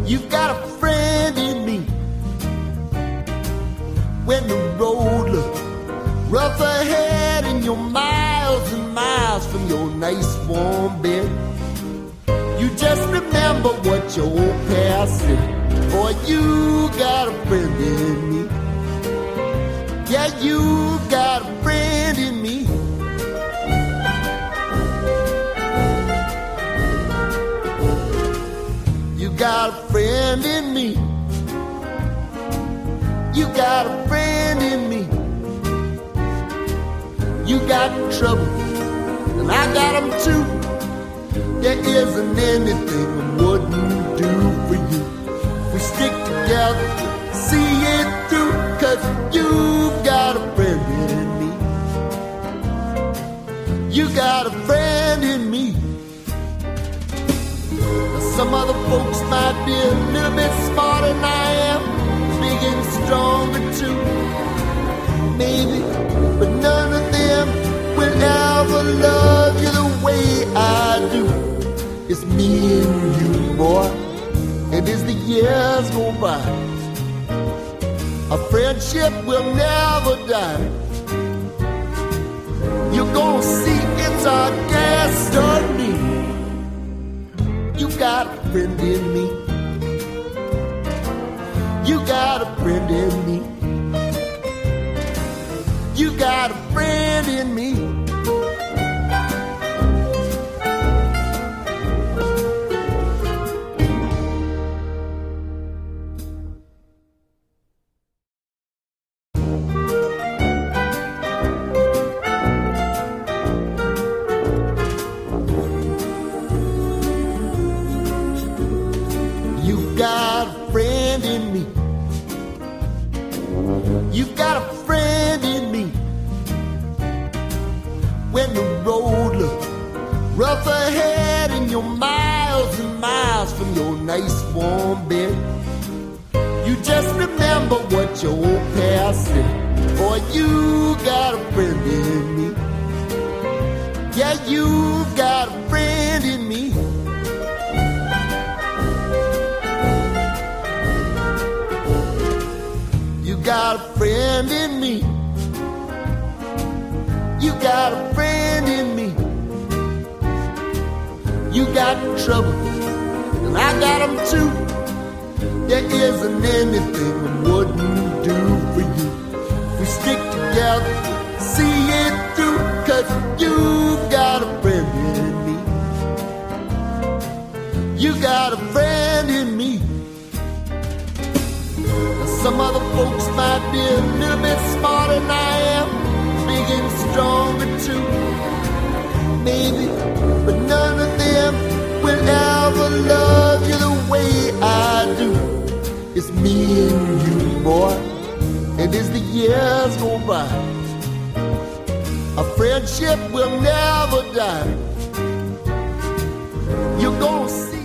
You've got a friend in me. When the road looks rough ahead and you're miles and miles from your nice warm bed, you just remember what your old past said. Boy, you got a friend in me. Yeah, you got a friend in me. You got a friend in me. You got a friend in me. You got trouble, and I got them too. There isn't anything I wouldn't do for you. We stick together, see it through, 'cause you've got a friend in me. You got a friend in me. Now some other folks might be a little bit smarter than I am, big and stronger too, maybe, but none of them will ever love you the way I do. It's me and you, boy, and as the years go by, our friendship will never die. You're gonna see it's our destiny. You got a friend in me. You got a friend in me. You got a friend in me. You got a friend in me. You've got a friend in me. When the road looks rough ahead and you're miles and miles from your nice warm bed, you just remember what your old past said. Boy, you got a friend in me. Yeah, you've got a friend in me. You got a friend in me. You got a friend in me. You got trouble, and I got them too. There isn't anything I wouldn't do for you. We stick together, see it through, 'cause you've got a friend in me. You got a friend in me. Some other folks might be a little bit smarter than I am, big and stronger too, maybe, but none of them will ever love you the way I do. It's me and you, boy, and as the years go by, our friendship will never die. You're gonna see